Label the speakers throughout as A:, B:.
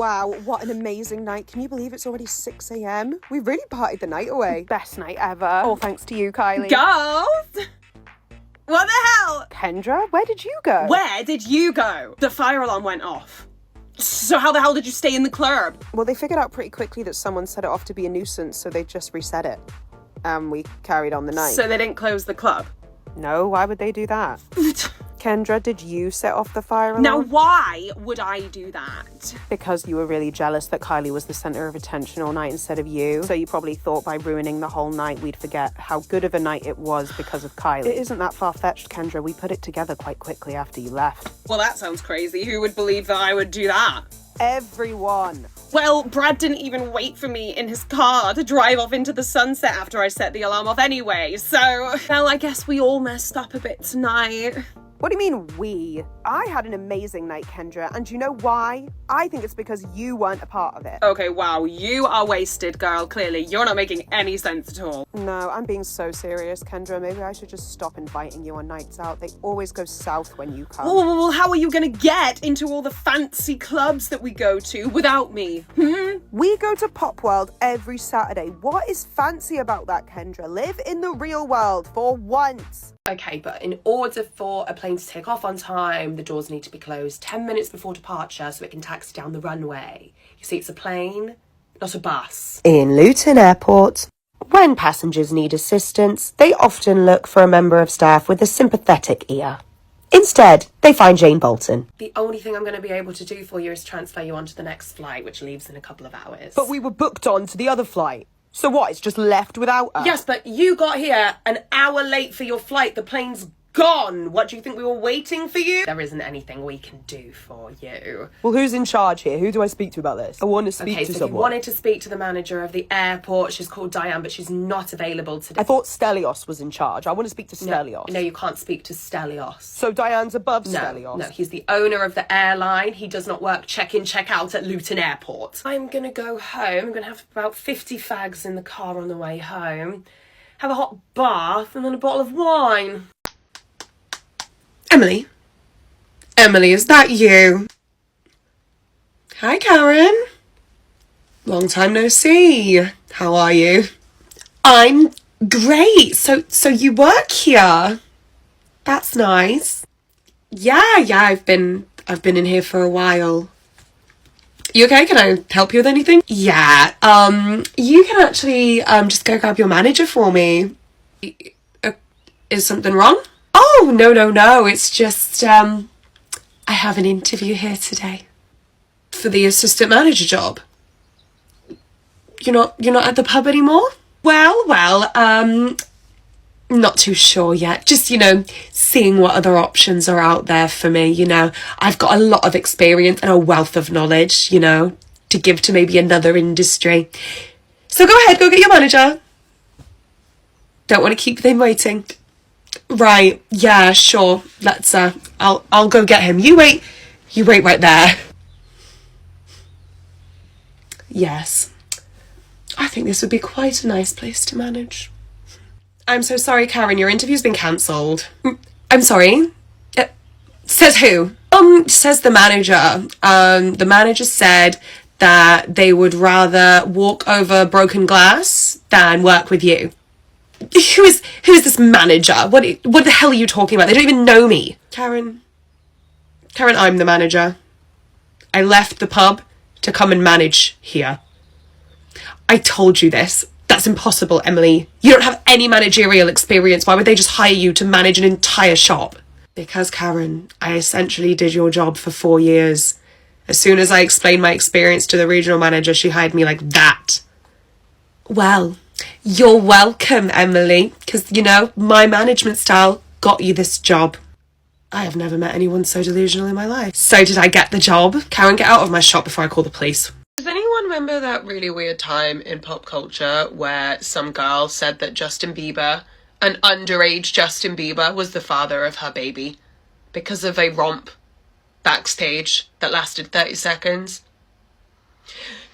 A: Wow, what an amazing night. Can you believe it's already 6 a.m? We really partied the night away. Best night ever. All thanks to you, Kylie.
B: Girls! What the hell?
A: Kendra, where did you go?
B: Where did you go? The fire alarm went off. So how the hell did you stay in the club?
A: Well, they figured out pretty quickly that someone set it off to be a nuisance, so they just reset it. And we carried on the night.
B: So they didn't close the club?
A: No, why would they do that? Kendra, did you set off the fire alarm?
B: Now, why would I do that?
A: Because you were really jealous that Kylie was the centre of attention all night instead of you. So you probably thought by ruining the whole night we'd forget how good of a night it was because of Kylie. It isn't that far-fetched, Kendra. We put it together quite quickly after you left.
B: Well, that sounds crazy. Who would believe that I would do that?
A: Everyone.
B: Well, Brad didn't even wait for me in his car to drive off into the sunset after I set the alarm off anyway. So, well, I guess we all messed up a bit tonight.
A: What do you mean, we? I had an amazing night, Kendra, and you know why? I think it's because you weren't a part of it.
B: Okay, wow, you are wasted, girl. Clearly, you're not making any sense at all.
A: No, I'm being so serious, Kendra. Maybe I should just stop inviting you on nights out. They always go south when you come.
B: Well, how are you gonna get into all the fancy clubs that we go to without me?
A: We go to Pop World every Saturday. What is fancy about that, Kendra? Live in the real world for once.
C: Okay, but in order for a plane to take off on time, the doors need to be closed 10 minutes before departure so it can taxi down the runway. You see, it's a plane, not a bus.
D: In Luton Airport, when passengers need assistance, they often look for a member of staff with a sympathetic ear. Instead, they find Jane Bolton.
C: The only thing I'm going to be able to do for you is transfer you onto the next flight, which leaves in a couple of hours.
A: But we were booked on to the other flight. So what, it's just left without us?
C: Yes, but you got here an hour late for your flight. The plane's gone. What, do you think we were waiting for you? There isn't anything we can do for you.
A: Well, who's in charge here? Who do I speak to about this? I want to speak
C: Okay,
A: to
C: so
A: someone.
C: if you wanted to speak to the manager of the airport, she's called Diane, but she's not available today.
A: I thought Stelios was in charge. I want to speak to Stelios.
C: No, you can't speak to Stelios.
A: So Diane's above Stelios?
C: No, he's the owner of the airline. He does not work check-in, check-out at Luton Airport. I'm going to go home. I'm going to have about 50 fags in the car on the way home. Have a hot bath and then a bottle of wine. Emily? Emily, is that you? Hi, Karen. Long time no see. How are you? I'm great. So you work here? That's nice. Yeah, I've been in here for a while. You okay? Can I help you with anything? Yeah, you can actually just go grab your manager for me. Is something wrong? Oh, no, it's just I have an interview here today for the assistant manager job. You're not at the pub anymore? Well, not too sure yet. Just, seeing what other options are out there for me, I've got a lot of experience and a wealth of knowledge, to give to maybe another industry. So go ahead, go get your manager. Don't want to keep them waiting. Right, yeah, sure. Let's, I'll go get him. You wait right there. Yes. I think this would be quite a nice place to manage. I'm so sorry, Karen, your interview's been cancelled. I'm sorry? Says who? Says the manager. The manager said that they would rather walk over broken glass than work with you. Who is this manager? What the hell are you talking about? They don't even know me. Karen, I'm the manager. I left the pub to come and manage here. I told you this. That's impossible, Emily. You don't have any managerial experience. Why would they just hire you to manage an entire shop? Because, Karen, I essentially did your job for 4 years. As soon as I explained my experience to the regional manager, she hired me like that. Well, you're welcome, Emily, because, my management style got you this job. I have never met anyone so delusional in my life. So did I get the job? Karen, get out of my shop before I call the police. Does anyone remember that really weird time in pop culture where some girl said that Justin Bieber, an underage Justin Bieber, was the father of her baby because of a romp backstage that lasted 30 seconds?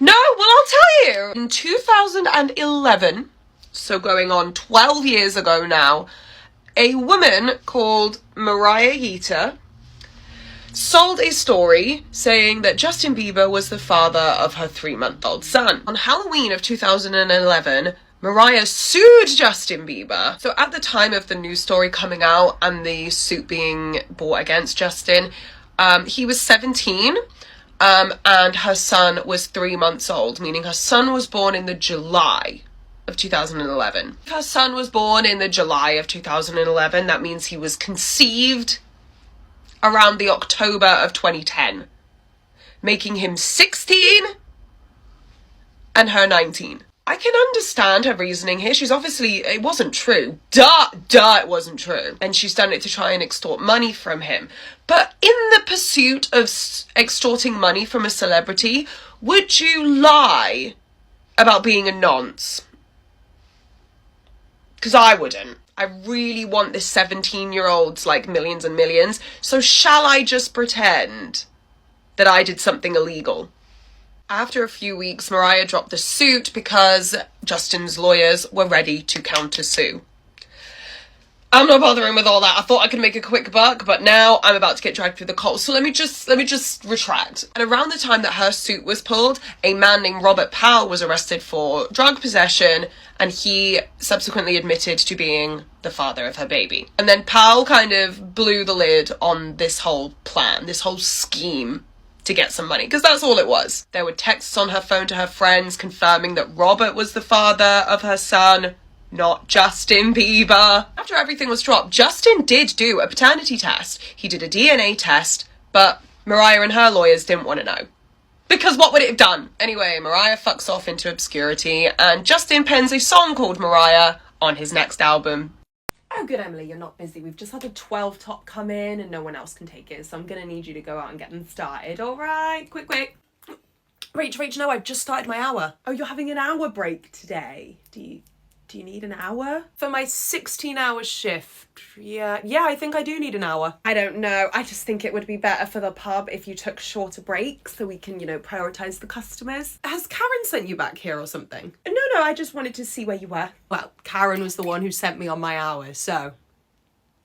C: No, well, I'll tell you. In 2011, so going on 12 years ago now, a woman called Mariah Yeater sold a story saying that Justin Bieber was the father of her 3-month-old son. On Halloween of 2011, Mariah sued Justin Bieber. So at the time of the news story coming out and the suit being brought against Justin, he was 17, and her son was 3 months old, meaning her son was born in the July of 2011. If her son was born in the July of 2011, that means he was conceived around the October of 2010, making him 16 and her 19. I can understand her reasoning here. She's obviously, it wasn't true. Duh, it wasn't true. And she's done it to try and extort money from him. But in the pursuit of extorting money from a celebrity, would you lie about being a nonce? Because I wouldn't. I really want this 17-year-old's like millions and millions. So shall I just pretend that I did something illegal? After a few weeks, Mariah dropped the suit because Justin's lawyers were ready to countersue. I'm not bothering with all that. I thought I could make a quick buck, but now I'm about to get dragged through the coals. So let me just retract. And around the time that her suit was pulled, a man named Robert Powell was arrested for drug possession, and he subsequently admitted to being the father of her baby. And then Powell kind of blew the lid on this whole plan, this whole scheme to get some money, because that's all it was. There were texts on her phone to her friends confirming that Robert was the father of her son, not Justin Bieber. After everything was dropped, Justin did do a paternity test. He did a DNA test, but Mariah and her lawyers didn't want to know. Because what would it have done? Anyway, Mariah fucks off into obscurity, and Justin pens a song called Mariah on his next album.
B: Oh, good, Emily, you're not busy. We've just had a 12 top come in and no one else can take it, so I'm going to need you to go out and get them started. All right, quick. Rach, no, I've just started my hour. Oh, you're having an hour break today. Do you need an hour? For my 16-hour shift. Yeah, I think I do need an hour. I don't know. I just think it would be better for the pub if you took shorter breaks so we can, prioritise the customers. Has Karen sent you back here or something? No, I just wanted to see where you were. Well, Karen was the one who sent me on my hour, so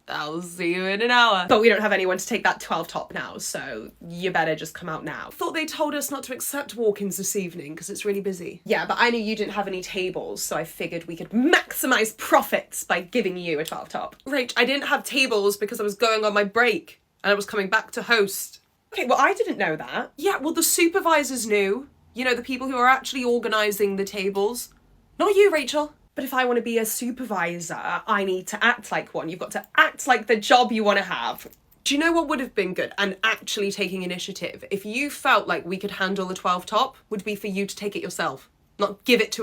B: I'll see you in an hour. But we don't have anyone to take that 12 top now, so you better just come out now. Thought they told us not to accept walk-ins this evening because it's really busy. Yeah, but I knew you didn't have any tables, so I figured we could maximise profits by giving you a 12 top. Rach, I didn't have tables because I was going on my break and I was coming back to host. Okay, well, I didn't know that. Yeah, well, the supervisors knew. The people who are actually organising the tables. Not you, Rachel. But if I want to be a supervisor, I need to act like one. You've got to act like the job you want to have. Do you know what would have been good and actually taking initiative? If you felt like we could handle the 12 top, would be for you to take it yourself, not give it to